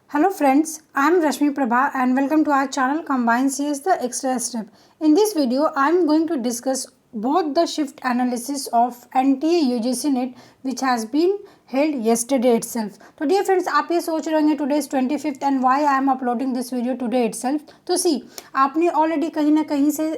Hello friends, I am Rashmi Prabha and welcome to our channel Combine CS the Extra Step. In this video, I am going to discuss both the shift analysis of NTA UGC NET which has been held yesterday itself. तो dear friends, आप ये सोच रहे होंगे today is 25th and why I am uploading this video today itself. तो see, आपने already कहीं ना कहीं से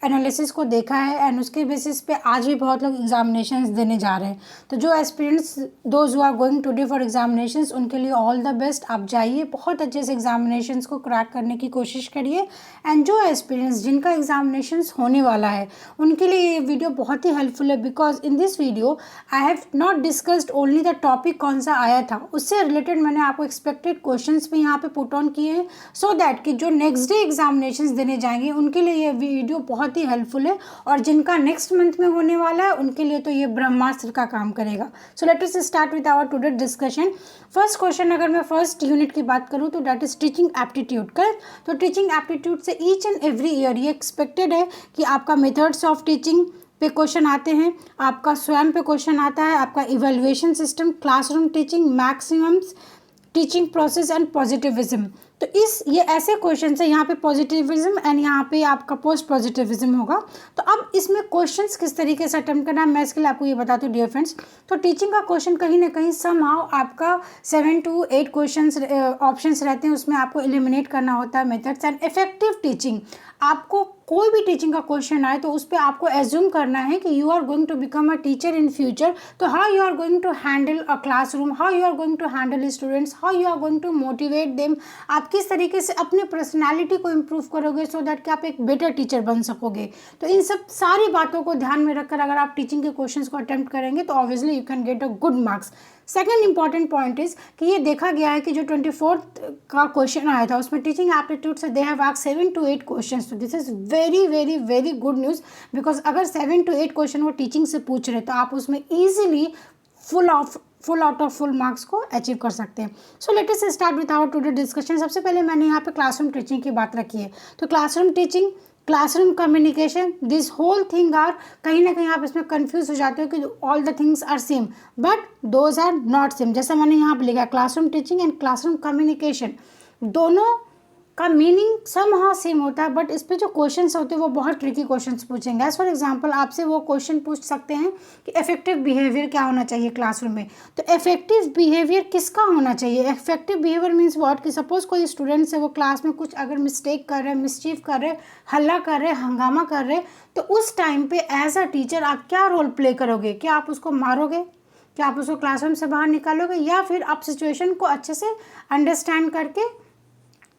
एनालिसिस को देखा है एंड उसके बेसिस पे आज भी बहुत लोग एग्जामिनेशंस देने जा रहे हैं. तो जो aspirants those who are going today for examinations उनके लिए ऑल द बेस्ट. आप जाइए, बहुत अच्छे से एग्जामिनेशंस को क्रैक करने की कोशिश करिए. एंड जो एस्पिरेंट्स जिनका एग्जामिनेशंस होने वाला है उनके लिए ये वीडियो बहुत ही हेल्पफुल है because in this video I have not discussed only the topic कौन सा आया था, उससे रिलेटेड मैंने आपको एक्सपेक्टेड क्वेश्चंस भी यहाँ पे पुट ऑन किए हैं सो दैट कि जो नेक्स्ट डे एग्जामिनेशंस देने जाएंगे उनके लिए ये वीडियो बहुत ही हेल्पफुल है और जिनका नेक्स्ट मंथ में होने वाला है उनके लिए तो ये ब्रह्मास्त्र का काम करेगा. So let us start with our today discussion. First question, अगर मैं फर्स्ट यूनिट की बात करूं तो that is teaching aptitude. Correct. तो टीचिंग एप्टीट्यूड से ईच एंड एवरी ईयर ये एक्सपेक्टेड है कि आपका मेथड्स ऑफ टीचिंग पे क्वेश्चन आते हैं, आपका स्वयं पे क्वेश्चन आता है, आपका evaluation system, classroom teaching, maximums, teaching process and positivism. तो ये ऐसे क्वेश्चन है, यहाँ पे पॉजिटिविज्म एंड यहाँ पे आपका पोस्ट पॉजिटिविज्म होगा. तो अब इसमें क्वेश्चंस किस तरीके से अटेम्प्ट करना है मैं इसके लिए आपको ये बताती हूँ डियर फ्रेंड्स. तो टीचिंग का क्वेश्चन कहीं ना कहीं समहाउ आपका 7 to 8 क्वेश्चंस ऑप्शंस रहते हैं, उसमें आपको एलिमिनेट करना होता है मेथड्स. एंड इफेक्टिव टीचिंग, आपको कोई भी टीचिंग का क्वेश्चन आए तो उस पर आपको एज्यूम करना है कि you are going to become a teacher in future. तो how you are going to handle a classroom, how you are going to handle students, how you are going to motivate them, आप किस तरीके से अपनी personality को improve करोगे so that कि आप एक बेटर टीचर बन सकोगे. तो इन सब सारी बातों को ध्यान में रखकर अगर आप टीचिंग के क्वेश्चंस को अटेम्प्ट करेंगे तो obviously you can get a good marks. Second important point is कि ये देखा गया है कि जो 24th का क्वेश्चन आया था उसमें टीचिंग एप्टीट्यूड से they have asked 7 to 8 questions. तो this is very very very good news because अगर 7 to 8 क्वेश्चन वो टीचिंग से पूछ रहे तो आप उसमें easily full out of full marks को अचीव कर सकते हैं. So let us start with our today discussion. सबसे पहले मैंने यहाँ पे क्लासरूम टीचिंग की बात रखी है. तो classroom teaching, classroom communication, this whole thing are, कहीं ना कहीं आप इसमें कंफ्यूज हो जाते हो कि all the things are same but those are not same. जैसा मैंने यहाँ पे लिखा classroom teaching and classroom communication, दोनों का मीनिंग समहाउ सेम होता है बट इस पे जो क्वेश्चंस होते हैं वो बहुत ट्रिकी क्वेश्चंस पूछेंगे. एज फॉर एग्जांपल आपसे वो क्वेश्चन पूछ सकते हैं कि इफेक्टिव बिहेवियर क्या होना चाहिए क्लासरूम में. तो इफेक्टिव बिहेवियर किसका होना चाहिए? इफेक्टिव बिहेवियर मीन्स व्हाट, कि सपोज कोई स्टूडेंट्स है वो क्लास में कुछ अगर मिस्टेक कर रहे हैं, मिसचीफ कर रहे हैं, हल्ला कर रहे हैं, हंगामा कर रहे हैं, तो उस टाइम पे एज अ टीचर आप क्या रोल प्ले करोगे? क्या आप उसको मारोगे? क्या आप उसको क्लासरूम से बाहर निकालोगे? या फिर आप सिचुएशन को अच्छे से अंडरस्टैंड करके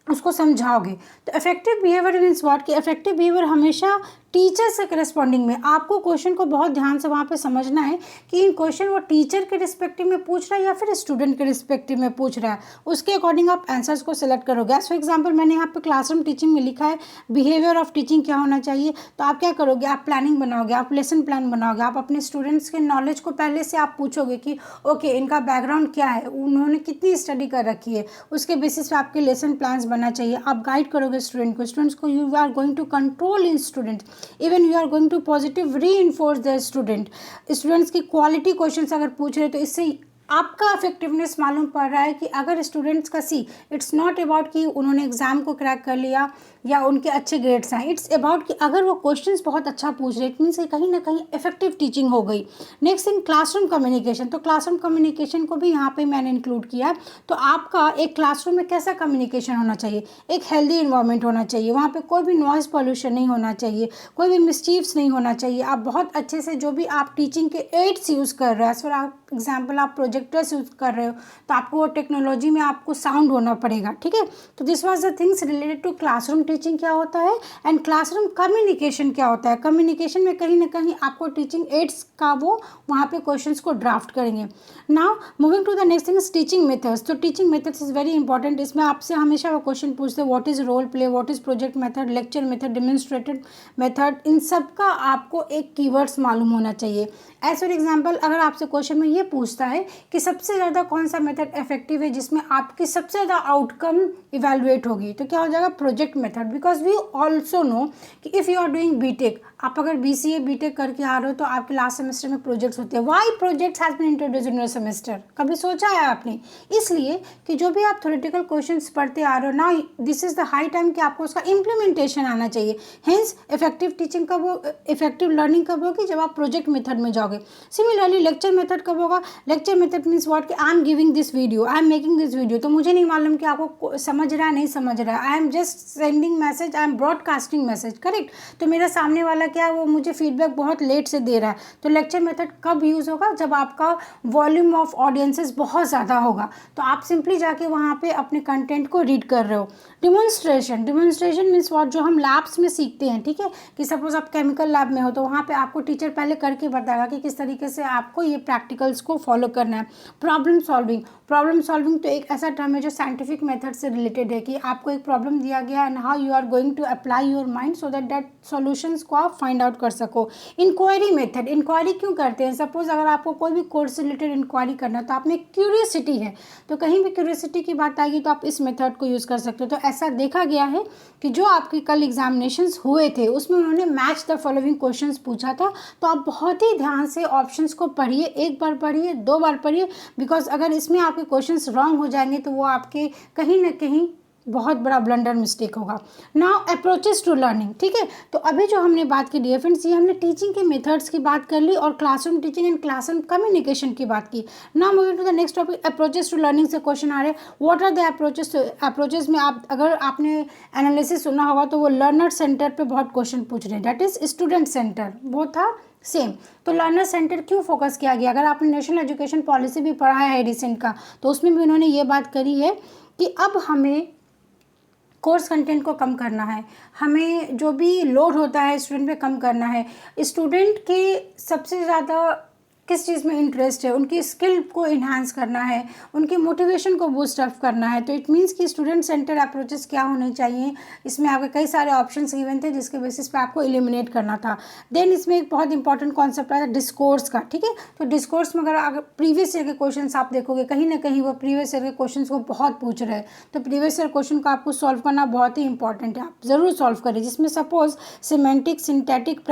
उसको समझाओगे? तो इफेक्टिव बिहेवियर मीन्स व्हाट, कि इफेक्टिव बिहेवियर हमेशा टीचर से करस्पॉन्डिंग में, आपको क्वेश्चन को बहुत ध्यान से वहाँ पे समझना है कि इन क्वेश्चन वो टीचर के रिस्पेक्टिव में पूछ रहा है या फिर स्टूडेंट के रिस्पेक्टिव में पूछ रहा है, उसके अकॉर्डिंग आप आंसर्स को सिलेक्ट करोगे. एज फॉर एग्जांपल मैंने यहाँ पे क्लासरूम टीचिंग में लिखा है बिहेवियर ऑफ टीचिंग क्या होना चाहिए. तो आप क्या करोगे? आप प्लानिंग बनाओगे, आप लेसन प्लान बनाओगे, आप अपने स्टूडेंट्स के नॉलेज को पहले से आप पूछोगे कि ओके इनका बैकग्राउंड क्या है, उन्होंने कितनी स्टडी कर रखी है, उसके बेसिस पे आपके लेसन प्लान्स बनना चाहिए. आप गाइड करोगे स्टूडेंट्स को you are going to control in student, even you are going to positive reinforce the students की क्वालिटी क्वेश्चंस अगर पूछ रहे तो इससे आपका इफेक्टिवनेस मालूम पड़ रहा है कि अगर स्टूडेंट्स का इट्स नॉट अबाउट कि उन्होंने एग्जाम को क्रैक कर लिया या उनके अच्छे ग्रेड्स हैं, इट्स अबाउट कि अगर वो क्वेश्चंस बहुत अच्छा पूछ रहे इट मीन्स कहीं ना कहीं इफेक्टिव टीचिंग हो गई. नेक्स्ट इन क्लासरूम कम्युनिकेशन, तो क्लासरूम कम्युनिकेशन को भी यहाँ पे मैंने इंक्लूड किया. तो आपका एक क्लासरूम में कैसा कम्युनिकेशन होना चाहिए? एक हेल्दी इन्वायरमेंट होना चाहिए, वहाँ पे कोई भी नॉइज़ पॉल्यूशन नहीं होना चाहिए, कोई भी मिसचीव्स नहीं होना चाहिए. आप बहुत अच्छे से जो भी आप टीचिंग के एड्स यूज़ कर रहे हैं, एज फॉर एग्जाम्पल आप प्रोजेक्टर्स यूज़ कर रहे हो तो आपको वो टेक्नोलॉजी में आपको साउंड होना पड़ेगा. ठीक है. तो this was the things related to classroom teaching क्या होता है एंड क्लासरूम कम्युनिकेशन क्या होता है. कम्युनिकेशन में कहीं ना कहीं आपको टीचिंग एड्स का वो वहाँ पे क्वेश्चंस को ड्राफ्ट करेंगे. Now moving to the next thing is teaching methods. तो teaching methods is very important. इसमें आपसे हमेशा वो क्वेश्चन पूछते हैं what is role play, what is project method, lecture method, demonstrated method. इन सब का आपको एक कीवर्ड्स मालूम होना चाहिए. एज फॉर एग्जाम्पल अगर आपसे क्वेश्चन में ये ये पूछता है कि सबसे ज़्यादा कौन सा मेथड इफेक्टिव है जिसमें आपकी सबसे ज़्यादा आउटकम इवेलुएट होगी, तो क्या हो जाएगा project method. Because we also know कि if you are doing BTech, आप अगर BCA बीटेक करके आ रहे हो तो आपके लास्ट सेमेस्टर में प्रोजेक्ट्स होते हैं। Why projects has been introduced in your semester, कभी सोचा है आपने? इसलिए कि जो भी आप थ्योरेटिकल क्वेश्चंस पढ़ते आ रहे हो ना, this is the high time कि आपको उसका इम्प्लीमेंटेशन आना चाहिए। हेंस इफेक्टिव टीचिंग कब हो, इफेक्टिव लर्निंग कब होगी? जब आप प्रोजेक्ट मेथड में जाओगे। सिमिलरली लेक्चर मेथड कब होगा? लेक्चर मेथड मीन्स व्हाट कि I am giving this video, I am making this video, तो मुझे नहीं मालूम कि आपको समझ रहा है नहीं समझ रहा है, I am just sending message, I am broadcasting message, correct. तो मेरा सामने वाला क्या है, वो मुझे फीडबैक बहुत लेट से दे रहा है। तो लेक्चर मेथड कब यूज़ होगा? जब आपका वॉल्यूम ऑफ ऑडियंसेस बहुत ज़्यादा होगा, तो आप सिंपली जाके वहाँ पे अपने कंटेंट को रीड कर रहे हो। डिमॉन्स्ट्रेशन, डिमॉन्स्ट्रेशन मीन्स व्हाट, जो हम लैब्स में सीखते हैं, ठीक है, कि सपोज आप केमिकल लैब में हो तो वहाँ पे आपको टीचर पहले करके बताएगा कि किस तरीके से आपको ये प्रैक्टिकल्स को फॉलो करना है। प्रॉब्लम सॉल्विंग, प्रॉब्लम सॉल्विंग तो एक ऐसा टर्म है जो साइंटिफिक मेथड से रिलेटेड है कि आपको एक प्रॉब्लम दिया गया and how you are going to apply your mind so that solutions को आप फाइंड आउट कर सको। इंक्वायरी मेथड, इंक्वायरी क्यों करते हैं? सपोज अगर आपको कोई भी कोर्स से रिलेटेड इंक्वायरी करना है तो आप में क्यूरियोसिटी है, तो कहीं भी क्यूरियोसिटी की बात आएगी तो आप इस मेथड को यूज़ कर सकते हो। तो ऐसा देखा गया है कि जो आपके कल एग्जामिनेशंस हुए थे उसमें उन्होंने मैच द फॉलोइंग क्वेश्चंस पूछा था, तो आप बहुत ही ध्यान से ऑप्शंस को पढ़िए, एक बार पढ़िए, 2 बार पढ़िए, बिकॉज अगर इसमें आपके क्वेश्चंस रॉन्ग हो जाएंगे तो वो आपके कहीं ना कहीं बहुत बड़ा ब्लंडर मिस्टेक होगा। नाउ अप्रोचेस टू लर्निंग, ठीक है, तो अभी जो हमने बात की डियर फ्रेंड्स, ये हमने टीचिंग के मेथड्स की बात कर ली और classroom teaching and classroom communication की बात की। Now moving to the next topic, approaches to learning से क्वेश्चन आ रहे हैं। What are the approaches? Approaches में आप अगर आपने एनालिसिस सुना होगा तो वो लर्नर सेंटर पे बहुत क्वेश्चन पूछ रहे हैं, दैट इज स्टूडेंट सेंटर, वो था सेम। तो लर्नर सेंटर क्यों फोकस किया गया? अगर आपने नेशनल एजुकेशन पॉलिसी भी पढ़ा है रिसेंट का, तो उसमें भी उन्होंने ये बात करी है कि अब हमें कोर्स कंटेंट को कम करना है, हमें जो भी लोड होता है स्टूडेंट पे कम करना है। स्टूडेंट के सबसे ज़्यादा किस चीज़ में इंटरेस्ट है, उनकी स्किल को इन्हांस करना है, उनकी मोटिवेशन को बूस्ट अप करना है। तो इट मीन्स कि स्टूडेंट सेंटर अप्रोचेस क्या होने चाहिए, इसमें आपके कई सारे ऑप्शंस गिवन थे जिसके बेसिस पे आपको एलिमिनेट करना था। देन इसमें एक बहुत इंपॉर्टेंट कॉन्सेप्ट आया डिस्कोर्स का, ठीक है। तो डिस्कोर्स में अगर प्रीवियस ईयर के क्वेश्चन आप देखोगे कहीं ना कहीं वो प्रीवियस ईयर के क्वेश्चन को बहुत पूछ रहे हैं, तो प्रीवियस ईयर क्वेश्चन को आपको सॉल्व करना बहुत ही इंपॉर्टेंट है, आप ज़रूर सॉल्व करें। जिसमें सपोज सिमेंटिक, सिंथेटिक,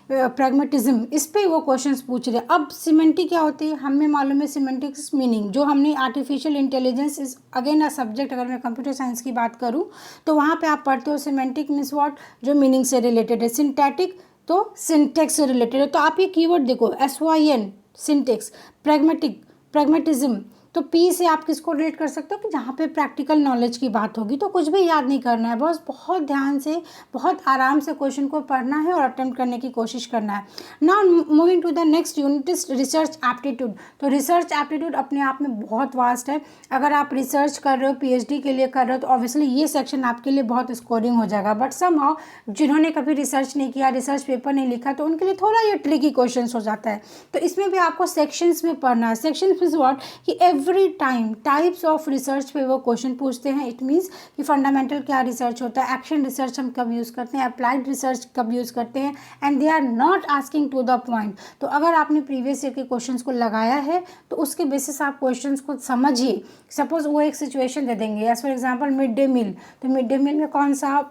प्रैग्मेटिज्म, इस पे वो क्वेश्चंस पूछ रहे हैं। अब सिमेंटिक क्या होती है, हमें मालूम है सिमेंटिक्स मीनिंग, जो हमने artificial intelligence is again a subject, अगर मैं कंप्यूटर साइंस की बात करूँ तो वहाँ पे आप पढ़ते हो सिमेंटिक मीन्स व्हाट, जो मीनिंग से रिलेटेड है। सिंथेटिक तो सिंटेक्स से रिलेटेड है। तो आप ये कीवर्ड देखो, SYN सिंटेक्स, प्रैग्मेटिज्म, तो P से आप किसको रिलेट कर सकते हो कि जहाँ पे प्रैक्टिकल नॉलेज की बात होगी। तो कुछ भी याद नहीं करना है, बस बहुत ध्यान से बहुत आराम से क्वेश्चन को पढ़ना है और अटेम्प्ट करने की कोशिश करना है। Now moving to the next unit is research aptitude. तो रिसर्च एप्टीट्यूड अपने आप में बहुत वास्ट है। अगर आप रिसर्च कर रहे हो, PhD के लिए कर रहे हो, तो ऑब्वियसली ये सेक्शन आपके लिए बहुत स्कोरिंग हो जाएगा। बट समहाउ जिन्होंने कभी रिसर्च नहीं किया, रिसर्च पेपर नहीं लिखा, तो उनके लिए थोड़ा ये ट्रिकी क्वेश्चन हो जाता है। तो इसमें भी आपको सेक्शंस में पढ़ना है। सेक्शंस में व्हाट कि every time types of research पे वो क्वेश्चन पूछते हैं। इट मीन्स कि फंडामेंटल क्या रिसर्च होता है, एक्शन रिसर्च हम कब यूज़ करते हैं, अप्लाइड रिसर्च कब यूज़ करते हैं, and they are not asking to the point. तो अगर आपने प्रीवियस ईयर के क्वेश्चंस को लगाया है तो उसके बेसिस आप क्वेश्चंस को समझिए। सपोज वो एक सिचुएशन दे देंगे, as for example mid day meal, तो मिड डे मील में कौन सा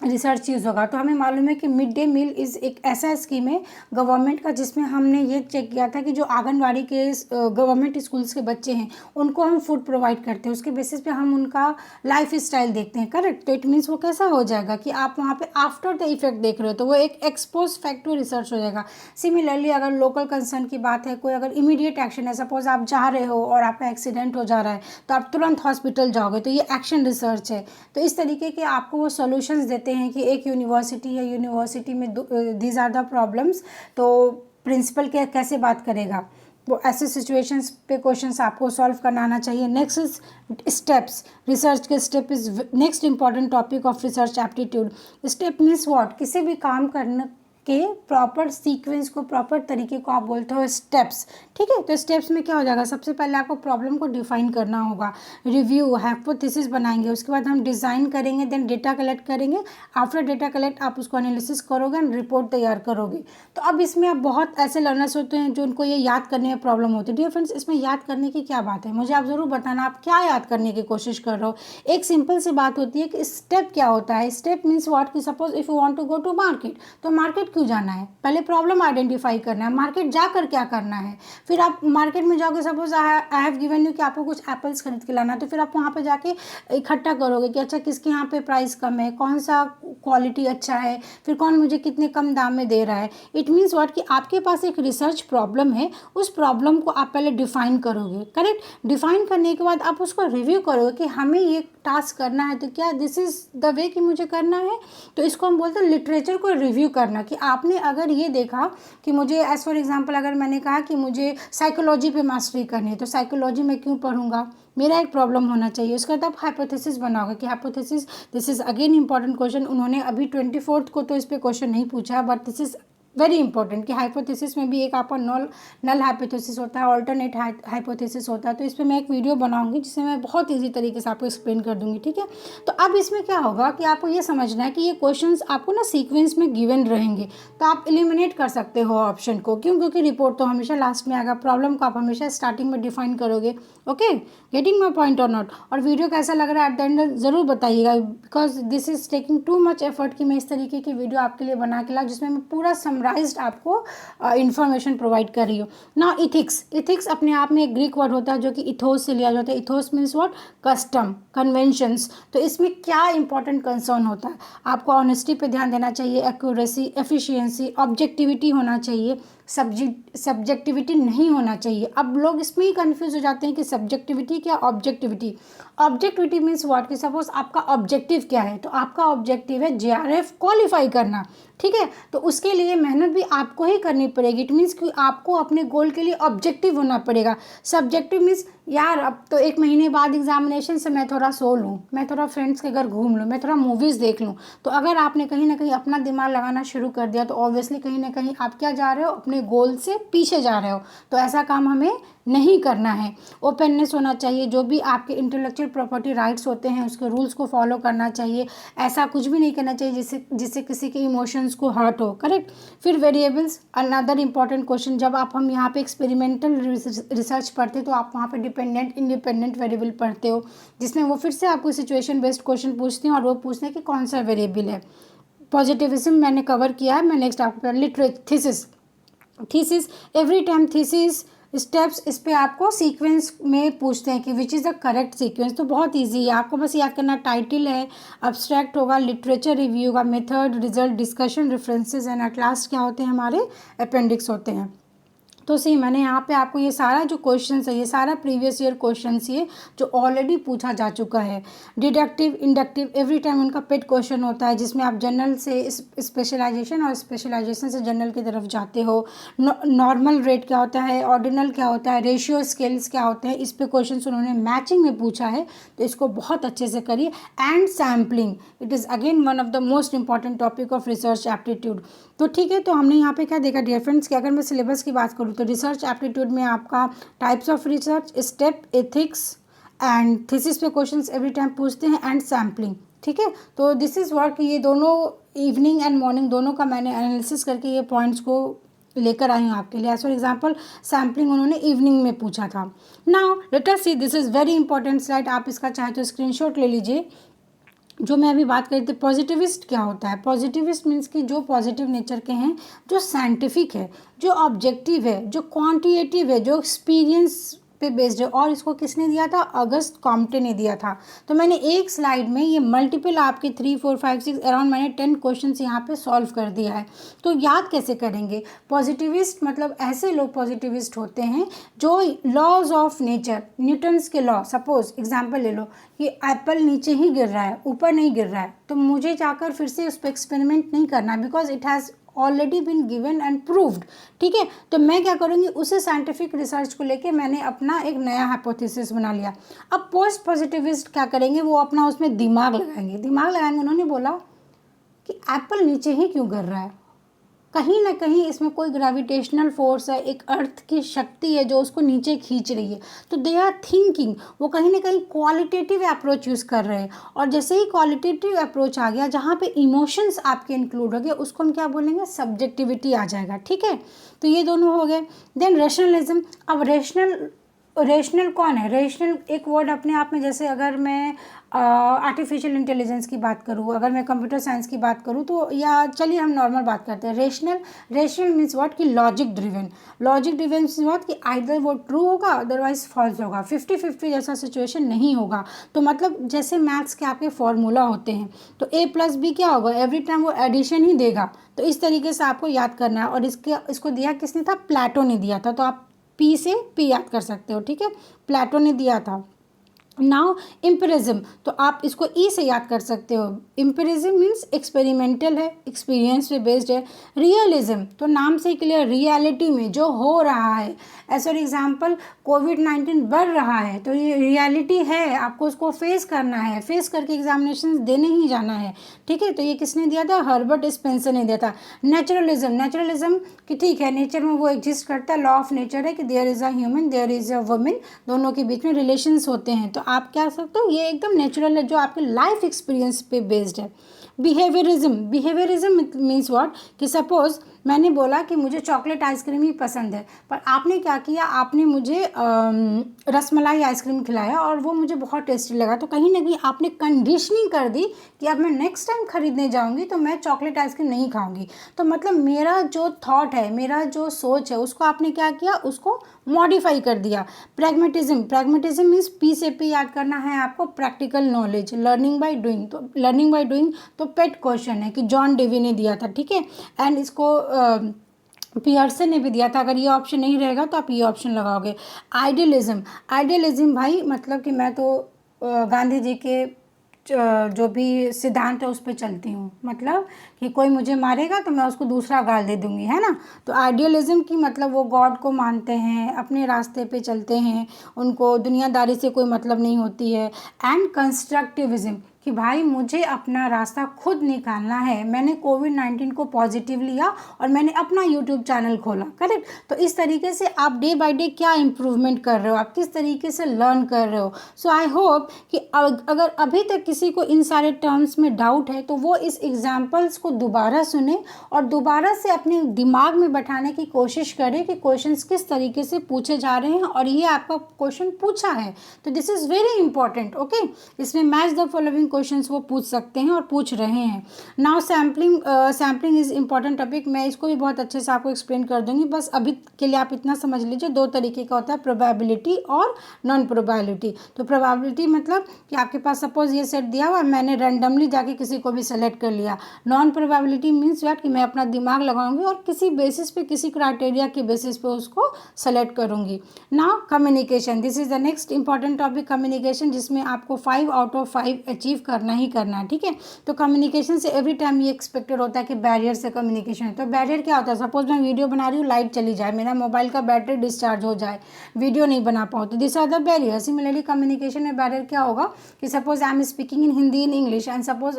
रिसर्च यूज़ होगा। तो हमें मालूम है कि मिड डे मील इज़ एक ऐसा स्कीम है गवर्नमेंट का जिसमें हमने ये चेक किया था कि जो आंगनवाड़ी के गवर्नमेंट स्कूल्स के बच्चे हैं उनको हम फूड प्रोवाइड करते हैं, उसके बेसिस पे हम उनका लाइफ स्टाइल देखते हैं, करेक्ट। तो इट मीन्स वो कैसा हो जाएगा कि आप वहाँ पे आफ्टर द इफेक्ट देख रहे हो, तो वो एक एक्सपोज फैक्टर रिसर्च हो जाएगा। सिमिलरली अगर लोकल कंसर्न की बात है, कोई अगर इमीडिएट एक्शन है, सपोज आप जा रहे हो और आपका एक्सीडेंट हो जा रहा है तो आप तुरंत हॉस्पिटल जाओगे, तो ये एक्शन रिसर्च है। तो इस तरीके के आपको वो सोल्यूशंस देते हैं कि एक यूनिवर्सिटी है, यूनिवर्सिटी में दीज आर द प्रॉब्लम्स, तो प्रिंसिपल कैसे बात करेगा, वो ऐसे सिचुएशंस पे क्वेश्चंस आपको सॉल्व करना आना चाहिए। नेक्स्ट इज स्टेप्स, रिसर्च के step is next important topic of research aptitude. Step means what, किसी भी काम करने के प्रॉपर सीक्वेंस को, प्रॉपर तरीके को आप बोलते हो स्टेप्स। ठीक है, तो स्टेप्स में क्या हो जाएगा, सबसे पहले आपको प्रॉब्लम को डिफाइन करना होगा, रिव्यू, हाइपोथेसिस बनाएंगे, उसके बाद हम डिज़ाइन करेंगे, देन डेटा कलेक्ट करेंगे। आफ्टर डेटा कलेक्ट आप उसको एनालिसिस करोगे एंड रिपोर्ट तैयार करोगे। तो अब इसमें आप बहुत ऐसे लर्नर्स होते हैं जो उनको ये याद करने में प्रॉब्लम होती है। डियर फ्रेंड्स, इसमें याद करने की क्या बात है, मुझे आप ज़रूर बताना आप क्या याद करने की कोशिश कर रहे हो। एक सिंपल सी बात होती है कि स्टेप क्या होता है। स्टेप मीन्स व्हाट, कि suppose if you want to go to market, तो मार्केट क्यों जाना है, पहले प्रॉब्लम आइडेंटिफाई करना है, मार्केट जाकर क्या करना है। फिर आप मार्केट में जाओगे, suppose I have given you कि आपको कुछ एप्पल्स खरीद के लाना है, तो फिर आप वहाँ पे जाके इकट्ठा करोगे कि अच्छा किसके यहाँ पे प्राइस कम है, कौन सा क्वालिटी अच्छा है, फिर कौन मुझे कितने कम दाम में दे रहा है। इट मीन्स व्हाट, कि आपके पास एक रिसर्च प्रॉब्लम है, उस प्रॉब्लम को आप पहले डिफाइन करोगे। करेक्ट, डिफाइन करने के बाद आप उसको रिव्यू करोगे कि हमें ये टास्क करना है, तो क्या दिस इज़ द वे कि मुझे करना है। तो इसको हम बोलते हैं लिटरेचर को रिव्यू करना, कि आपने अगर ये देखा कि मुझे एज फॉर एग्जांपल अगर मैंने कहा कि मुझे साइकोलॉजी पे मास्टरी करनी है, तो साइकोलॉजी में क्यों पढ़ूंगा, मेरा एक प्रॉब्लम होना चाहिए। उसके बाद आप हाइपोथेसिस बनाओगे कि hypothesis, this is again important question. उन्होंने अभी 24 को तो इस पर क्वेश्चन नहीं पूछा, but this is very important कि हाइपोथेसिस में भी एक आपका नल हाइपोथेसिस होता है, ऑल्टरनेट हाइपोथेसिस होता है। तो इस पर मैं एक वीडियो बनाऊंगी जिसमें मैं बहुत इजी तरीके से आपको एक्सप्लेन कर दूंगी। ठीक है, तो अब इसमें क्या होगा कि आपको ये समझना है कि ये क्वेश्चंस आपको ना सीक्वेंस में गिवन रहेंगे, तो आप एलिमिनेट कर सकते हो ऑप्शन को। क्यों, क्योंकि रिपोर्ट तो हमेशा लास्ट में आएगा, प्रॉब्लम को आप हमेशा स्टार्टिंग में डिफाइन करोगे। ओके, गेटिंग माई पॉइंट और नॉट। और वीडियो कैसा लग रहा है एट द एंड ज़रूर बताइएगा, because this is taking too much effort कि मैं इस तरीके की वीडियो आपके लिए बना के लाऊं जिसमें मैं पूरा समराइज्ड आपको इंफॉर्मेशन प्रोवाइड कर रही हूँ ना। इथिक्स, इथिक्स अपने आप में एक ग्रीक वर्ड होता है जो कि इथोस से लिया जाता है। Ethos means what, custom, conventions. तो इसमें क्या इंपॉर्टेंट कंसर्न होता है, आपको ऑनेस्टी पे ध्यान देना चाहिए, एक्यूरेसी, एफिशिएंसी, ऑब्जेक्टिविटी होना चाहिए, सब्जेक्टिविटी नहीं होना चाहिए। अब लोग इसमें ही कंफ्यूज हो जाते हैं कि सब्जेक्टिविटी क्या, ऑब्जेक्टिविटी। ऑब्जेक्टिविटी मीन्स व्हाट, कि सपोज आपका ऑब्जेक्टिव क्या है, तो आपका ऑब्जेक्टिव है जेआरएफ क्वालिफाई करना। ठीक है, तो उसके लिए मेहनत भी आपको ही करनी पड़ेगी। इट मीन्स कि आपको अपने गोल के लिए ऑब्जेक्टिव होना पड़ेगा। सब्जेक्टिव मीन्स यार अब तो 1 महीने बाद एग्जामिनेशन से मैं थोड़ा सो लूँ, मैं थोड़ा फ्रेंड्स के घर घूम लूँ, मैं थोड़ा मूवीज़ देख लूँ। तो अगर आपने कहीं ना कहीं अपना दिमाग लगाना शुरू कर दिया तो ऑब्वियसली कहीं ना कहीं आप क्या जा रहे हो, अपने गोल से पीछे जा रहे हो। तो ऐसा काम हमें नहीं करना है। ओपननेस होना चाहिए, जो भी आपके इंटेलेक्चुअल प्रॉपर्टी राइट्स होते हैं उसके रूल्स को फॉलो करना चाहिए। ऐसा कुछ भी नहीं करना चाहिए जिससे किसी के इमोशंस को हर्ट हो। करेक्ट। फिर वेरिएबल्स, अनदर इंपॉर्टेंट क्वेश्चन, जब आप हम यहाँ पे एक्सपेरिमेंटल रिसर्च पढ़ते तो आप वहाँ पे डिपेंडेंट इंडिपेंडेंट वेरिएबल पढ़ते हो, जिसमें वो फिर से आपको सिचुएशन बेस्ड क्वेश्चन पूछते हैं और वो पूछते हैं कि कौन सा वेरिएबल है। पॉजिटिविज्म मैंने कवर किया है, मैं नेक्स्ट आपको thesis, thesis every time thesis steps, इस पे आपको सीक्वेंस में पूछते हैं कि which is the correct sequence. तो बहुत इजी है, आपको बस याद करना, टाइटल है, अब्स्ट्रैक्ट होगा, लिटरेचर रिव्यू होगा, method, result, discussion, references and at last क्या होते हैं, हमारे अपेंडिक्स होते हैं। तो सही मैंने यहाँ पे आपको ये सारा जो क्वेश्चंस है, ये सारा प्रीवियस ईयर क्वेश्चंस ये जो ऑलरेडी पूछा जा चुका है। डिडक्टिव, इंडक्टिव, एवरी टाइम उनका पेड क्वेश्चन होता है जिसमें आप जनरल से स्पेशलाइजेशन और स्पेशलाइजेशन से जनरल की तरफ जाते हो। नॉर्मल रेट क्या होता है, ऑर्डिनल क्या होता है, रेशियो स्केल्स क्या होते हैं, इस पे क्वेश्चन उन्होंने मैचिंग में पूछा है, तो इसको बहुत अच्छे से करिए। And sampling, it is again one of the most important topic of research aptitude. तो ठीक है, तो हमने यहाँ पे क्या देखा डियर फ्रेंड्स कि अगर मैं सिलेबस की बात करूँ तो रिसर्च एप्टीट्यूड में आपका types of research, step, ethics and thesis पे क्वेश्चंस एवरी टाइम पूछते हैं, एंड सैम्पलिंग। ठीक है, तो दिस इज़ वर्क, ये दोनों इवनिंग एंड मॉर्निंग दोनों का मैंने एनालिसिस करके ये पॉइंट्स को लेकर आई हूँ आपके लिए। एज फॉर एग्जाम्पल सैम्पलिंग उन्होंने इवनिंग में पूछा था। Now let us see, this is very important slide, आप इसका चाहे तो स्क्रीनशॉट ले लीजिए। जो मैं अभी बात कर रही थी, पॉजिटिविस्ट क्या होता है। पॉजिटिविस्ट मीन्स कि जो पॉजिटिव नेचर के हैं, जो साइंटिफिक है, जो ऑब्जेक्टिव है, जो क्वांटिटेटिव है, जो एक्सपीरियंस पे बेस्ड है। और इसको किसने दिया था, अगस्त कॉम्टे ने दिया था। तो मैंने एक स्लाइड में ये मल्टीपल आपके 3, 4, 5, 6 अराउंड मैंने 10 क्वेश्चन यहाँ पे सॉल्व कर दिया है। तो याद कैसे करेंगे, पॉजिटिविस्ट मतलब ऐसे लोग पॉजिटिविस्ट होते हैं जो लॉज ऑफ नेचर, न्यूटन्स के लॉ, सपोज एग्जाम्पल ले लो कि एप्पल नीचे ही गिर रहा है, ऊपर नहीं गिर रहा है, तो मुझे जाकर फिर से उस पर एक्सपेरिमेंट नहीं करना, because it has already been given and proved. ठीक है, तो मैं क्या करूँगी, उसे साइंटिफिक रिसर्च को लेके मैंने अपना एक नया हाइपोथेसिस बना लिया। अब पोस्ट पॉजिटिविस्ट क्या करेंगे, वो अपना उसमें दिमाग लगाएंगे। उन्होंने बोला कि एप्पल नीचे ही क्यों गिर रहा है, कहीं ना कहीं इसमें कोई ग्रेविटेशनल फोर्स है, एक अर्थ की शक्ति है जो उसको नीचे खींच रही है। तो दे आर थिंकिंग, वो कहीं ना कहीं क्वालिटेटिव अप्रोच यूज़ कर रहे हैं। और जैसे ही क्वालिटेटिव अप्रोच आ गया जहाँ पे इमोशंस आपके इंक्लूड हो गए, उसको हम क्या बोलेंगे, सब्जेक्टिविटी आ जाएगा। ठीक है, तो ये दोनों हो गए। Then rationalism. अब रेशनल कौन है? रेशनल एक वर्ड अपने आप में, जैसे अगर मैं आर्टिफिशियल इंटेलिजेंस की बात करूँ, अगर मैं कंप्यूटर साइंस की बात करूँ, तो या चलिए हम नॉर्मल बात करते हैं। रेशनल मीन्स व्हाट कि logic driven. Logic driven means what कि आइदर वो ट्रू होगा अदरवाइज फॉल्स होगा, 50-50 जैसा सिचुएशन नहीं होगा। तो मतलब जैसे मैथ्स के आपके फॉर्मूला होते हैं, तो A+B क्या होगा, एवरी टाइम वो एडिशन ही देगा। तो इस तरीके से आपको याद करना है। और इसको दिया किसने था? प्लेटो ने दिया था। तो आप P से P याद कर सकते हो। ठीक है, प्लेटो ने दिया था। नाउ एम्पिरिज्म, तो आप इसको ई से याद कर सकते हो। एम्पिरिज्म मीन्स एक्सपेरिमेंटल है, एक्सपीरियंस पे बेस्ड है। रियलिज्म, तो नाम से क्लियर, रियलिटी में जो हो रहा है। एज फॉर एग्जाम्पल कोविड-19 बढ़ रहा है, तो ये रियलिटी है, आपको उसको फेस करना है, फेस करके एग्जामिनेशन देने ही जाना है। ठीक है, तो ये किसने दिया था? हर्बर्ट स्पेंसर ने दिया था। नेचुरलिज्म कि ठीक है, नेचर में वो एग्जिस्ट करता है, लॉ ऑफ नेचर है कि there is a human, there is a women, दोनों के बीच में रिलेशंस होते हैं। तो आप क्या सकते हो, ये एकदम नेचुरल है, जो आपके लाइफ एक्सपीरियंस पे बेस्ड है। बिहेवियरिज्म मीन्स व्हाट कि सपोज मैंने बोला कि मुझे चॉकलेट आइसक्रीम ही पसंद है, पर आपने क्या किया, आपने मुझे रसमलाई आइसक्रीम खिलाया और वो मुझे बहुत टेस्टी लगा। तो कहीं ना कहीं आपने कंडीशनिंग कर दी कि अब मैं नेक्स्ट टाइम खरीदने जाऊंगी तो मैं चॉकलेट आइसक्रीम नहीं खाऊंगी। तो मतलब मेरा जो थॉट है, मेरा जो सोच है, उसको आपने क्या किया, उसको मॉडिफाई कर दिया। प्रैग्मेटिज्म मीन्स P से P याद करना है आपको, practical knowledge, learning by doing. तो लर्निंग बाय डूइंग तो पेट क्वेश्चन है कि जॉन डेवी ने दिया था। ठीक है, एंड इसको पियर्सन ने भी दिया था। अगर ये ऑप्शन नहीं रहेगा तो आप ये ऑप्शन लगाओगे। आइडियलिज्म भाई मतलब कि मैं तो गांधी जी के जो भी सिद्धांत है उस पर चलती हूँ। मतलब कि कोई मुझे मारेगा तो मैं उसको दूसरा गाल दे दूँगी, है ना। तो आइडियलिज्म की मतलब वो गॉड को मानते हैं, अपने रास्ते पे चलते हैं, उनको दुनियादारी से कोई मतलब नहीं होती है। एंड कंस्ट्रक्टिविज्म कि भाई मुझे अपना रास्ता खुद निकालना है। मैंने कोविड-19 को पॉजिटिव लिया और मैंने अपना यूट्यूब चैनल खोला, करेक्ट। तो इस तरीके से आप डे बाय डे क्या इम्प्रूवमेंट कर रहे हो, आप किस तरीके से लर्न कर रहे हो। सो आई होप कि अगर अभी तक किसी को इन सारे टर्म्स में डाउट है तो वो इस एग्जाम्पल्स को दोबारा सुने और दोबारा से अपने दिमाग में बैठाने की कोशिश करें कि क्वेश्चंस किस तरीके से पूछे जा रहे हैं। और ये आपका क्वेश्चन पूछा है तो this is very important. Okay, इसमें मैच द फॉलोइंग क्वेश्चंस वो पूछ सकते हैं और पूछ रहे हैं। Now sampling is important topic. मैं इसको भी बहुत अच्छे से आपको एक्सप्लेन कर दूंगी, बस अभी के लिए आप इतना समझ लीजिए। दो तरीके का होता है, प्रोबेबिलिटी और नॉन प्रोबेबिलिटी। तो प्रोबेबिलिटी मतलब कि आपके पास सपोज ये सेट दिया हुआ, मैंने रैंडमली जाके किसी को भी सेलेक्ट कर लिया। नॉन प्रोबेबिलिटी मीन्स व्हाट कि मैं अपना दिमाग लगाऊंगी और किसी बेसिस पे, किसी क्राइटेरिया के बेसिस पे उसको सेलेक्ट करूंगी। Now communication, this is the next important topic, communication, जिसमें आपको 5 आउट ऑफ 5 अचीव करना ही करना है। ठीक है, तो कम्युनिकेशन से एवरी टाइम ये एक्सपेक्टेड होता है कि बैरियर से कम्युनिकेशन है। तो बैरियर क्या होता है, सपोज मैं वीडियो बना रही हूँ, लाइट चली जाए, मेरा मोबाइल का बैटरी डिस्चार्ज हो जाए, वीडियो नहीं बना पाऊँ, तो this are the barrier. Similarly communication में बैरियर क्या होगा कि suppose I am speaking in Hindi in English and suppose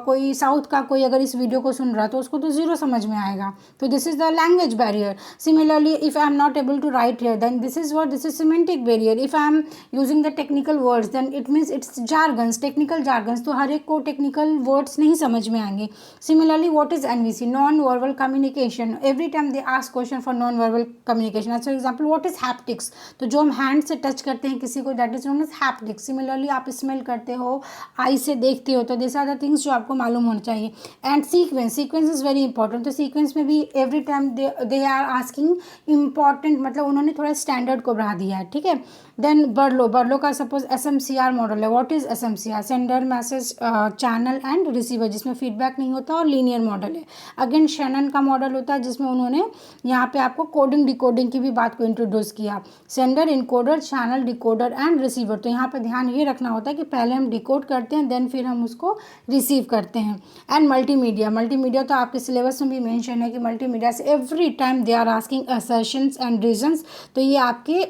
कोई साउथ का कोई अगर इस वीडियो को सुन रहा है तो उसको तो जीरो समझ में आएगा। तो this is the language barrier. Similarly if I am not able to write here then this is semantic barrier. If I am using the technical words then it means it's jargons, technical jargons. तो हर एक को technical words नहीं समझ में आएंगे। Similarly what is NVC, non verbal communication. Every time they ask question for non verbal communication. For example what is haptics, तो जो हम हैंड से टच करते हैं किसी को, that is known as haptics. Similarly आप स्मेल करते हो, आई से देखते हो, तो दिस आर द थिंग्स जो आपको मालूम होना चाहिए। And sequence is very important. तो सीक्वेंस में भी every time they are asking important, मतलब उन्होंने थोड़ा स्टैंडर्ड को बढ़ा दिया है। ठीक है, देन बर्लो का सपोज SMCR मॉडल है। What is SMCR, sender message channel and receiver, जिसमें फीडबैक नहीं होता और लीनियर मॉडल है। अगेन शैनन का मॉडल होता है जिसमें उन्होंने यहाँ पे आपको कोडिंग डिकोडिंग की भी बात को इंट्रोड्यूस किया। Sender, encoder, channel, decoder and receiver. तो यहाँ पे ध्यान ये रखना होता है कि पहले हम डिकोड करते हैं देन फिर हम उसको रिसीव करते हैं। एंड मल्टीमीडिया तो आपके सिलेबस में भी मेंशन है कि मल्टीमीडिया से every time they are asking assertions and reasons. तो ये आपके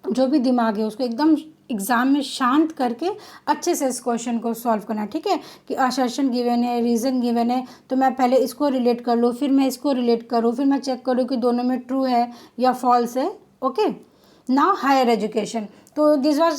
जो भी दिमाग है उसको एकदम एग्ज़ाम में शांत करके अच्छे से इस क्वेश्चन को सॉल्व करना है, ठीक है। कि असर्शन गिवन है, रीज़न गिवन है, तो मैं पहले इसको रिलेट कर लूँ, फिर मैं इसको रिलेट करूँ, फिर मैं चेक करूँ कि दोनों में ट्रू है या फॉल्स है। Okay, now higher education. तो this was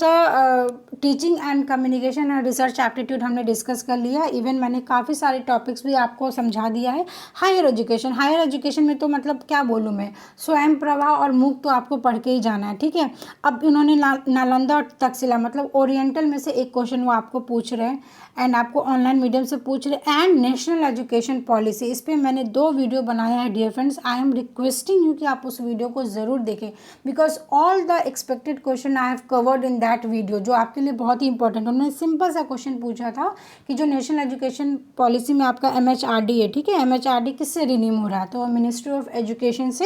teaching and communication and research aptitude हमने डिस्कस कर लिया। इवन मैंने काफ़ी सारे टॉपिक्स भी आपको समझा दिया है। हायर एजुकेशन में तो मतलब क्या बोलूँ मैं, स्वयं प्रभा और मूक तो आपको पढ़ के ही जाना है, ठीक है। अब इन्होंने नालंदा और तक्षशिला मतलब ओरिएंटल में से एक क्वेश्चन वो आपको पूछ रहे हैं एंड आपको ऑनलाइन मीडियम से पूछ रहे एंड नेशनल एजुकेशन पॉलिसी, इस पर मैंने 2 वीडियो बनाया है dear friends. I am requesting you कि आप उस वीडियो को ज़रूर देखें because all the expected question I have covered in that video, जो आपके लिए बहुत ही इंपॉर्टेंट। उन्होंने सिंपल सा क्वेश्चन पूछा था कि जो नेशनल एजुकेशन पॉलिसी में आपका MHRD है, ठीक है, MHRD किससे रिनीम हो रहा है, तो मिनिस्ट्री ऑफ एजुकेशन से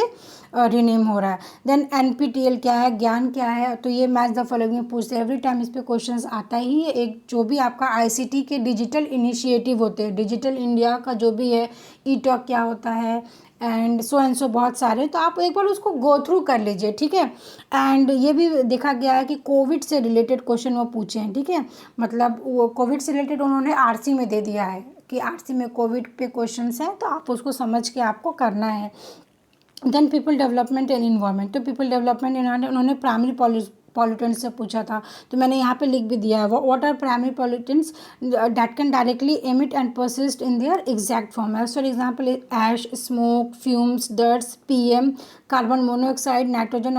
रिनेम हो रहा है। देन NPTEL क्या है, ज्ञान क्या है, तो ये मैच द फॉलोइंग में पूछते हैं, एवरी टाइम इस पे क्वेश्चंस आता ही है। एक जो भी आपका ICT के डिजिटल इनिशिएटिव होते हैं, डिजिटल इंडिया का जो भी है, E-Talk क्या होता है एंड सो बहुत सारे, तो आप एक बार उसको गो थ्रू कर लीजिए, ठीक है। एंड ये भी देखा गया है कि कोविड से रिलेटेड क्वेश्चन वो पूछे हैं, ठीक है। मतलब वो कोविड से रिलेटेड उन्होंने RC में दे दिया है कि RC में कोविड पे क्वेश्चंस हैं, तो आप उसको समझ के आपको करना है। Then people development and environment, तो पीपल डेवलपमेंट उन्होंने प्राइमरी पॉल्यूटेंट्स से पूछा था, तो मैंने यहाँ पे लिख भी दिया है what are primary pollutants that can directly emit and persist in their exact form. As for example ash, smoke, fumes, dirts, PM, carbon monoxide, nitrogen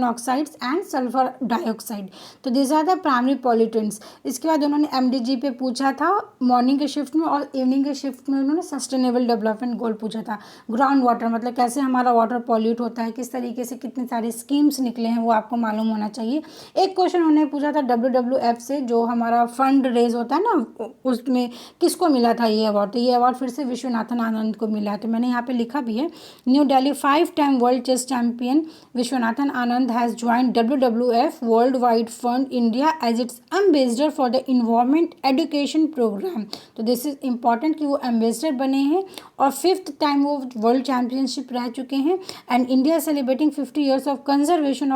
oxides and sulphur dioxide. तो this are the primary pollutants. इसके बाद उन्होंने MDG पे पूछा था morning के shift में, और इवनिंग के शिफ्ट में उन्होंने सस्टेनेबल डेवलपमेंट गोल पूछा था। ग्राउंड वाटर मतलब कैसे हमारा वाटर पॉल्यूट होता है, किस तरीके से कितने सारे स्कीम्स निकले हैं वो आपको मालूम होना चाहिए। एक क्वेश्चन उन्होंने पूछा था WWF से, जो हमारा फंड रेज होता है ना, उसमें किसको मिला था ये अवार्ड, तो ये अवार्ड फिर से विश्वनाथन आनंद को मिला है। तो मैंने यहाँ पे लिखा भी है, new Delhi 5-time world chess champion Viswanathan Anand has join WWF world wide fund India as its ambassador for the environment education program. तो दिस इज इम्पॉर्टेंट कि वो एम्बेसडर बने हैं और 5th टाइम वो वर्ल्ड चैम्पियनशिप रह चुके हैं। And India celebrating 50 years of conservation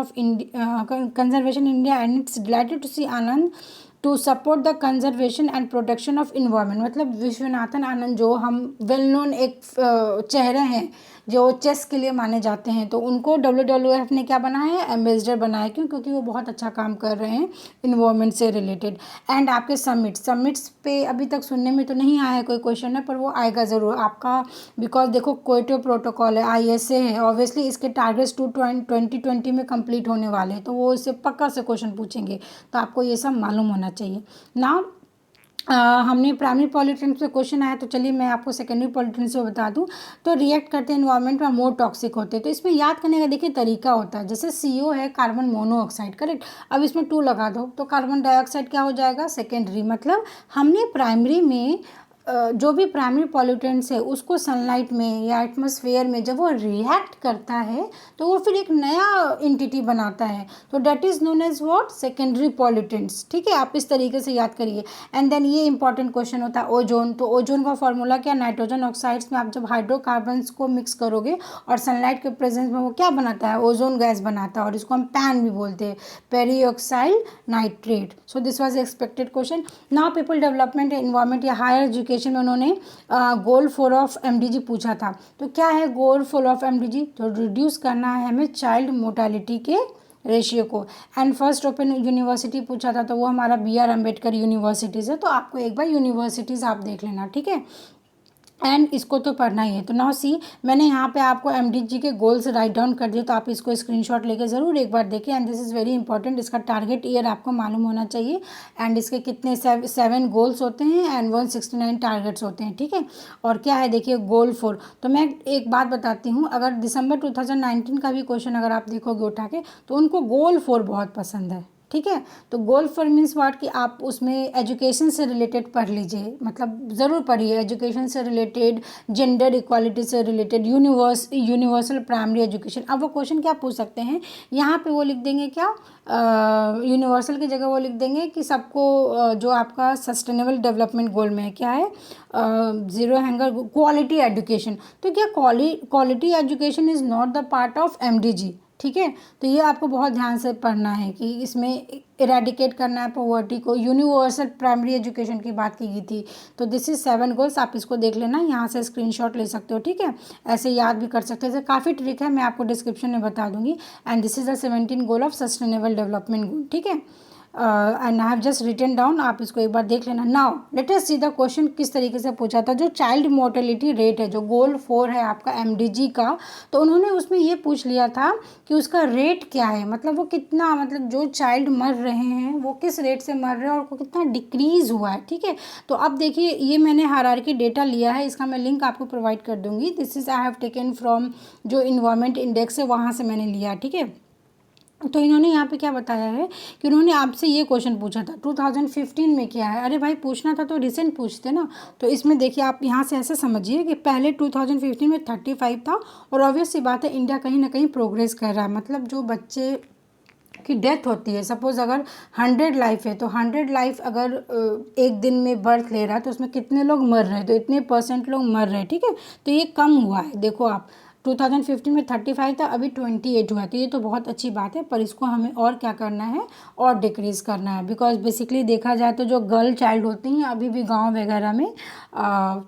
India and it's delighted to see Anand to support the conservation and protection of environment. मतलब विश्वनाथन आनंद जो हम वेल नोन एक चेहरे हैं जो चेस के लिए माने जाते हैं, तो उनको WWF ने क्या बनाया है, एम्बेसडर बनाया। क्यों? क्योंकि वो बहुत अच्छा काम कर रहे हैं इन्वायरमेंट से रिलेटेड। एंड आपके समिट्स पे अभी तक सुनने में तो नहीं आया है कोई क्वेश्चन है, पर वो आएगा ज़रूर आपका, बिकॉज देखो क्योटो प्रोटोकॉल है, ISA है, ऑब्वियसली इसके टारगेट्स 2020 में कंप्लीट होने वाले हैं, तो वो इससे पक्का से क्वेश्चन पूछेंगे, तो आपको ये सब मालूम होना चाहिए ना। हमने प्राइमरी पॉल्यूटेंट्स पे क्वेश्चन आया, तो चलिए मैं आपको सेकेंडरी पॉल्यूटेंट्स पे बता दूं। तो रिएक्ट करते हैं इन्वायरमेंट में, मोर टॉक्सिक होते हैं। तो इसमें याद करने का देखिए तरीका होता है, जैसे CO है कार्बन मोनोऑक्साइड, करेक्ट। अब इसमें 2 लगा दो तो कार्बन डाइऑक्साइड क्या हो जाएगा, सेकेंडरी। मतलब हमने प्राइमरी में जो भी प्राइमरी पॉल्यूटेंट्स है उसको सनलाइट में या एटमॉस्फेयर में जब वो रिएक्ट करता है तो वो फिर एक नया एंटिटी बनाता है, तो that is known as what, secondary pollutants, ठीक है। आप इस तरीके से याद करिए। एंड देन ये इंपॉर्टेंट क्वेश्चन होता है ओजोन। तो ओजोन का फॉर्मूला क्या, नाइट्रोजन ऑक्साइड्स में आप जब हाइड्रोकार्बन्स को मिक्स करोगे और सनलाइट के प्रेजेंस में वो क्या बनाता है, ओजोन गैस बनाता है, और इसको हम पैन भी बोलते हैं, peroxide nitrate. So this was expected question. Now people development environment या हायर एजुकेशन में उन्होंने गोल 4 ऑफ MDG पूछा था। तो क्या है गोल 4 ऑफ MDG, तो रिड्यूस करना है हमें चाइल्ड मोर्टेलिटी के रेशियो को। एंड फर्स्ट ओपन यूनिवर्सिटी पूछा था, तो वो हमारा BR अम्बेडकर यूनिवर्सिटीज़ है, तो आपको एक बार यूनिवर्सिटीज़ आप देख लेना, ठीक है। एंड इसको तो पढ़ना ही है। तो नाउ सी, मैंने यहाँ पे आपको MDG के गोल्स राइट डाउन कर दिए, तो आप इसको स्क्रीनशॉट लेके ज़रूर एक बार देखें। And this is very important, इसका टारगेट ईयर आपको मालूम होना चाहिए। एंड इसके कितने 7 गोल्स होते हैं एंड 169 टारगेट्स होते हैं, ठीक है। और क्या है देखिए गोल 4। तो मैं एक बात बताती हूँ, अगर दिसंबर 2019 का भी क्वेश्चन अगर आप देखोगे उठा के, तो उनको गोल 4 बहुत पसंद है, ठीक है। तो गोल 4 मीन्स व्हाट, कि आप उसमें एजुकेशन से रिलेटेड पढ़ लीजिए, मतलब ज़रूर पढ़िए एजुकेशन से रिलेटेड, जेंडर इक्वालिटी से रिलेटेड, यूनिवर्सल प्राइमरी एजुकेशन। अब वो क्वेश्चन क्या पूछ सकते हैं, यहाँ पे वो लिख देंगे क्या, यूनिवर्सल की जगह वो लिख देंगे कि सबको जो आपका सस्टेनेबल डेवलपमेंट गोल में है क्या है, ज़ीरो हैंगर, क्वालिटी एजुकेशन। तो क्या quality education is not the part of MDG, ठीक है। तो ये आपको बहुत ध्यान से पढ़ना है कि इसमें इरेडिकेट करना है पॉवर्टी को, यूनिवर्सल प्राइमरी एजुकेशन की बात की गई थी। तो दिस इज 7 गोल्स, आप इसको देख लेना, यहाँ से स्क्रीनशॉट ले सकते हो, ठीक है। ऐसे याद भी कर सकते हो, काफ़ी ट्रिक है, मैं आपको डिस्क्रिप्शन में बता दूंगी। And this is the 17 goal of sustainable development goal, ठीक है। And I have just written down, आप इसको एक बार देख लेना। Now let us see the question किस तरीके से पूछा था। जो चाइल्ड मोर्टेलिटी रेट है, जो गोल 4 है आपका एमडीजी का, तो उन्होंने उसमें ये पूछ लिया था कि उसका रेट क्या है, मतलब वो कितना, मतलब जो चाइल्ड मर रहे हैं वो किस रेट से मर रहे हैं और वो कितना डिक्रीज हुआ है, ठीक है। तो अब देखिए, ये मैंने हायरार्की डेटा लिया है, इसका मैं लिंक आपको प्रोवाइड कर दूंगी। This is I have taken from जो इन्वायरमेंट इंडेक्स है, वहाँ से मैंने लिया, ठीक है। तो इन्होंने यहाँ पे क्या बताया है कि उन्होंने आपसे ये क्वेश्चन पूछा था 2015 में क्या है। अरे भाई, पूछना था तो रिसेंट पूछते ना। तो इसमें देखिए, आप यहाँ से ऐसे समझिए कि पहले 2015 में 35 था, और ऑब्वियस सी बात है इंडिया कहीं ना कहीं प्रोग्रेस कर रहा है। मतलब जो बच्चे की डेथ होती है, सपोज अगर 100 लाइफ है, तो 100 लाइफ अगर एक दिन में बर्थ ले रहा है, तो उसमें कितने लोग मर रहे हैं, तो इतने % लोग मर रहे हैं, ठीक है। तो ये कम हुआ है, देखो आप 2015 में 35 था, अभी 28 हुआ है। तो ये तो बहुत अच्छी बात है, पर इसको हमें और क्या करना है, और डिक्रीज़ करना है। बिकॉज बेसिकली देखा जाए तो जो गर्ल चाइल्ड होती हैं अभी भी गांव वगैरह में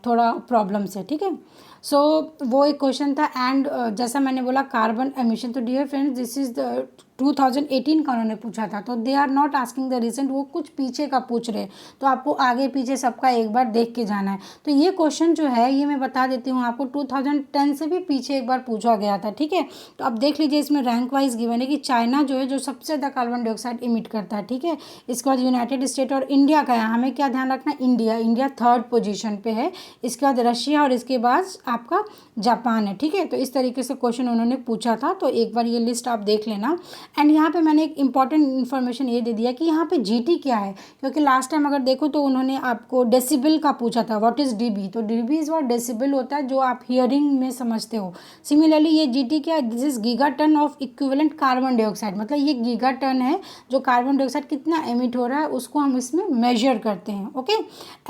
थोड़ा प्रॉब्लम्स है, ठीक है। सो वो एक क्वेश्चन था। एंड जैसा मैंने बोला कार्बन एमिशन, तो dear friends this is the 2018 का उन्होंने पूछा था। तो they are not asking the recent, वो कुछ पीछे का पूछ रहे, तो आपको आगे पीछे सबका एक बार देख के जाना है। तो ये क्वेश्चन जो है, ये मैं बता देती हूँ आपको, 2010 से भी पीछे एक बार पूछा गया था, ठीक है। तो अब देख लीजिए, इसमें रैंक वाइज गिवन है कि चाइना जो है, जो सबसे ज़्यादा कार्बन डाइऑक्साइड इमिट करता है, ठीक है। इसके बाद यूनाइटेड स्टेट और इंडिया का है, हमें क्या ध्यान रखना, इंडिया 3rd पोजीशन पे है। इसके बाद रशिया, और इसके बाद आपका जापान है, ठीक है। तो इस तरीके से क्वेश्चन उन्होंने पूछा था, तो एक बार ये लिस्ट आप देख लेना। एंड यहाँ पे मैंने एक इंपॉर्टेंट इन्फॉर्मेशन ये दे दिया कि यहाँ पे जीटी क्या है, क्योंकि लास्ट टाइम अगर देखो तो उन्होंने आपको डेसिबल का पूछा था, व्हाट इज़ डीबी। तो डीबी इज व्हाट डेसिबल होता है, जो आप हियरिंग में समझते हो। सिमिलरली ये जीटी क्या है, this is giga ton of equivalent carbon dioxide, मतलब ये गीगा टन है, जो कार्बन डाइऑक्साइड कितना एमिट हो रहा है उसको हम इसमें मेजर करते हैं, ओके।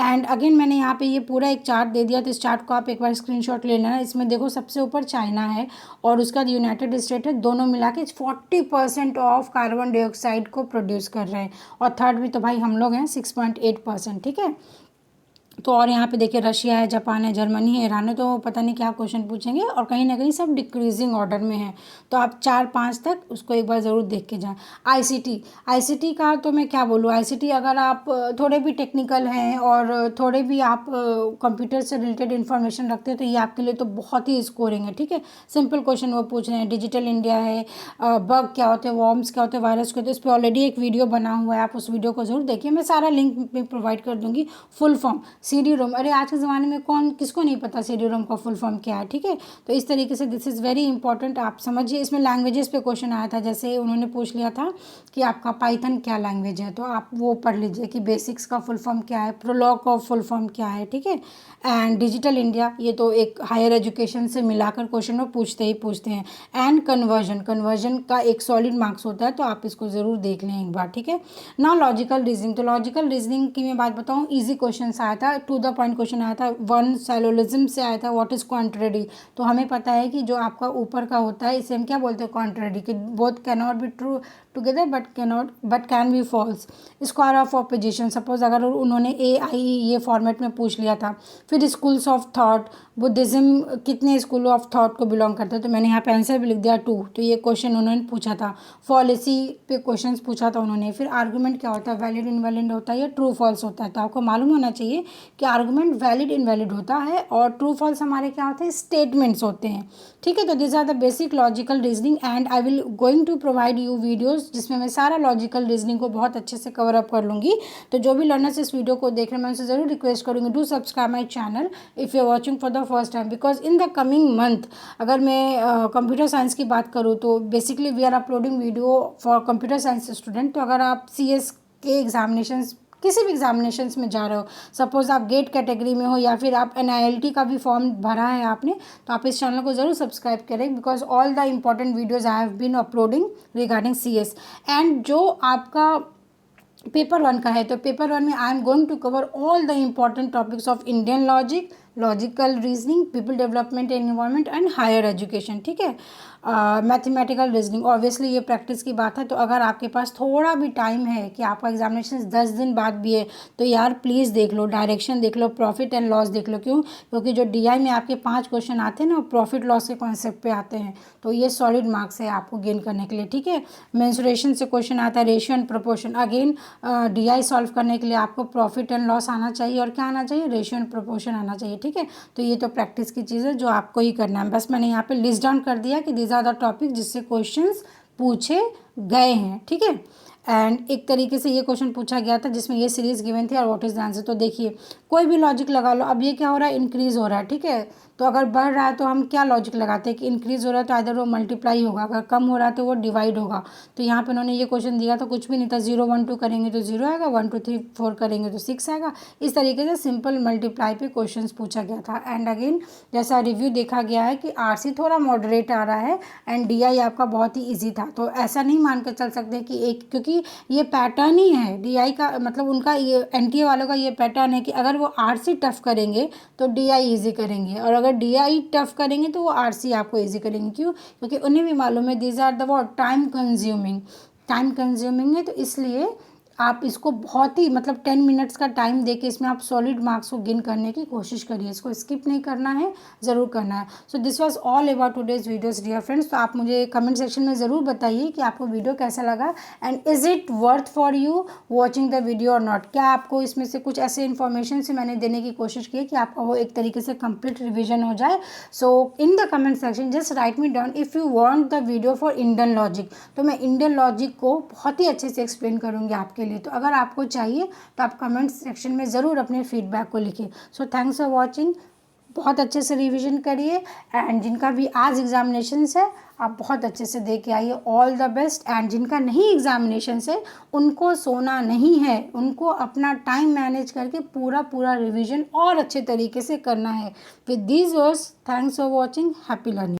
एंड अगेन मैंने यहाँ पे ये पूरा एक चार्ट दे दिया, तो इस चार्ट को आप एक बार स्क्रीनशॉट ले लेना। इसमें देखो, सबसे ऊपर चाइना है और उसके बाद यूनाइटेड स्टेट है, दोनों मिला के 40% ऑफ कार्बन डाइऑक्साइड को प्रोड्यूस कर रहे हैं, और थर्ड भी तो भाई हम लोग हैं 6.8%, ठीक है। तो और यहाँ पे देखिए, रशिया है, जापान है, जर्मनी है, ईरान है। तो पता नहीं क्या क्वेश्चन पूछेंगे, और कहीं ना कहीं सब डिक्रीजिंग ऑर्डर में है। तो आप 4-5 तक उसको एक बार ज़रूर देख के जाएं। आईसीटी का तो मैं क्या बोलूँ, आईसीटी अगर आप थोड़े भी टेक्निकल हैं और थोड़े भी आप कंप्यूटर से रिलेटेड इन्फॉर्मेशन रखते हैं, तो ये आपके लिए तो बहुत ही स्कोरिंग है, ठीक है। सिंपल क्वेश्चन वो पूछ रहे हैं, डिजिटल इंडिया है, बग क्या होते हैं, वॉर्म्स क्या होते हैं, वायरस क्या होते हैं, इस पर ऑलरेडी एक वीडियो बना हुआ है, आप उस वीडियो को जरूर देखिए, मैं सारा लिंक में प्रोवाइड कर दूँगी। फुल फॉर्म सीडी रोम, अरे आज के ज़माने में कौन किसको नहीं पता सीडी रोम का फुल फॉर्म क्या है, ठीक है। तो इस तरीके से दिस इज़ वेरी इंपॉर्टेंट, आप समझिए। इसमें लैंग्वेजेस पे क्वेश्चन आया था, जैसे उन्होंने पूछ लिया था कि आपका पाइथन क्या लैंग्वेज है, तो आप वो पढ़ लीजिए कि बेसिक्स का फुल फॉर्म क्या है, प्रोलॉग का फुल फॉर्म क्या है, ठीक है। एंड डिजिटल इंडिया, ये तो एक हायर एजुकेशन से मिलाकर क्वेश्चन में पूछते ही पूछते हैं। एंड कन्वर्जन का एक सॉलिड मार्क्स होता है, तो आप इसको ज़रूर देख लें एक बार, ठीक है ना। लॉजिकल रीजनिंग, तो लॉजिकल रीजनिंग की मैं बात बताऊँ, ईजी क्वेश्चन आया था, टू द पॉइंट क्वेश्चन आया था। वन साइलोलिज्म से आया था, व्हाट इज कॉन्ट्रेरी। तो हमें पता है कि जो आपका ऊपर का होता है, इसे हम क्या बोलते हैं, कॉन्ट्रेरी, कि both can not be true together but can be false. Square of opposition, suppose अगर उन्होंने AI ये फॉर्मेट में पूछ लिया था। फिर स्कूल्स ऑफ थॉट, बुद्धिज़्म कितने स्कूल ऑफ थॉट को बिलोंग करते हैं, तो मैंने यहाँ पे आंसर भी लिख दिया 2। तो ये क्वेश्चन उन्होंने पूछा था। पॉलिसी पे क्वेश्चंस पूछा था उन्होंने। फिर आर्गूमेंट क्या होता है, वैलिड इनवैलिड होता है या ट्रू फॉल्स होता है। तो आपको मालूम होना चाहिए कि आर्गूमेंट वैलिड इनवैलिड होता है, और ट्रू फॉल्स हमारे क्या होते हैं, स्टेटमेंट्स होते हैं, ठीक है। तो this are the basic logical reasoning, and I will going to provide you videos जिसमें मैं सारा लॉजिकल रीजनिंग को बहुत अच्छे से कवर अप कर लूँगी। तो जो भी लर्नर्स इस वीडियो को देख रहे हैं, मैं उनसे ज़रूर रिक्वेस्ट करूँगी, do subscribe my channel if you are watching for the first time, because in the coming month अगर मैं कंप्यूटर साइंस की बात करूँ, तो basically we are uploading video for computer science student. तो अगर आप CS के एग्जामिनेशंस, किसी भी एग्जामिनेशंस में जा रहे हो, सपोज आप गेट कैटेगरी में हो या फिर आप NILT का भी फॉर्म भरा है आपने, तो आप इस चैनल को ज़रूर सब्सक्राइब करें, because all the important videos I have been uploading regarding CS। एंड जो आपका पेपर 1 का है, तो पेपर 1 में I am going to cover all the important topics of Indian logic, logical reasoning, people development and environment and higher education, ठीक है। Mathematical reasoning, obviously ये प्रैक्टिस की बात है, तो अगर आपके पास थोड़ा भी टाइम है कि आपका एग्जामिनेशन 10 दिन बाद भी है तो यार प्लीज़ देख लो, डायरेक्शन देख लो, प्रॉफिट एंड लॉस देख लो। क्यों? क्योंकि जो DI में आपके 5 क्वेश्चन आते हैं ना, वो प्रॉफिट लॉस के कॉन्सेप्ट पे आते हैं, तो ये सॉलिड मार्क्स है आपको गेन करने के लिए, ठीक है। मेंसुरेशन से क्वेश्चन आता है, ratio and proportion, again DI solve करने के लिए आपको प्रॉफिट एंड लॉस आना चाहिए, और क्या आना चाहिए? रेशियो एंड प्रोपोर्शन आना चाहिए, ठीक है। तो ये तो प्रैक्टिस की चीज़ है जो आपको ही करना है। बस मैंने यहाँ पे लिस्ट डाउन कर दिया कि दीज आर द टॉपिक जिससे क्वेश्चंस पूछे गए हैं, ठीक है। एंड एक तरीके से ये क्वेश्चन पूछा गया था जिसमें ये सीरीज गिवन थी और व्हाट इज द आंसर। तो देखिए कोई भी लॉजिक लगा लो, अब ये क्या हो रहा है? इंक्रीज हो रहा है, ठीक है। तो अगर बढ़ रहा है तो हम क्या लॉजिक लगाते हैं कि इंक्रीज हो रहा है तो इधर वो मल्टीप्लाई होगा, अगर कम हो रहा है तो वो डिवाइड होगा। तो यहाँ पे उन्होंने ये क्वेश्चन दिया था, कुछ भी नहीं था, 0 1 2 करेंगे तो 0 आएगा, 1 2 3 4 करेंगे तो 6 आएगा। इस तरीके से सिंपल मल्टीप्लाई पे क्वेश्चन पूछा गया था। एंड अगेन जैसा रिव्यू देखा गया है कि RC थोड़ा मॉडरेट आ रहा है एंड DI आपका बहुत ही ईजी था। तो ऐसा नहीं मान कर चल सकते कि एक, क्योंकि ये पैटर्न ही है DI का, मतलब उनका ये NTA वालों का ये पैटर्न है कि अगर वो RC टफ करेंगे तो DI ईजी करेंगे, और अगर DI टफ करेंगे तो वो RC आपको ईजी करेंगे। क्यों? क्योंकि उन्हें भी मालूम है these are the what time consuming है, तो इसलिए आप इसको बहुत ही मतलब 10 मिनट्स का टाइम देके इसमें आप सॉलिड मार्क्स को गेन करने की कोशिश करिए, इसको स्किप नहीं करना है, ज़रूर करना है। So this was all about today's videos dear friends. तो आप मुझे कमेंट सेक्शन में ज़रूर बताइए कि आपको वीडियो कैसा लगा and is it worth for you watching the video और नॉट। क्या आपको इसमें से कुछ ऐसे इन्फॉर्मेशन से मैंने देने की कोशिश की है कि आपका वो एक तरीके से कंप्लीट रिविजन हो जाए। So in the comment section just write me down if you want the video for Indian logic, तो मैं इंडियन लॉजिक को बहुत ही अच्छे से एक्सप्लेन करूँगी आपके लिए। तो अगर आपको चाहिए तो आप कमेंट सेक्शन में ज़रूर अपने फीडबैक को लिखिए। सो थैंक्स फॉर वॉचिंग, बहुत अच्छे से रिवीजन करिए एंड जिनका भी आज एग्जामिनेशंस है आप बहुत अच्छे से दे के आइए, ऑल द बेस्ट। एंड जिनका नहीं एग्जामिनेशंस है उनको सोना नहीं है, उनको अपना टाइम मैनेज करके पूरा रिवीजन और अच्छे तरीके से करना है। With these words thanks for watching, happy learning.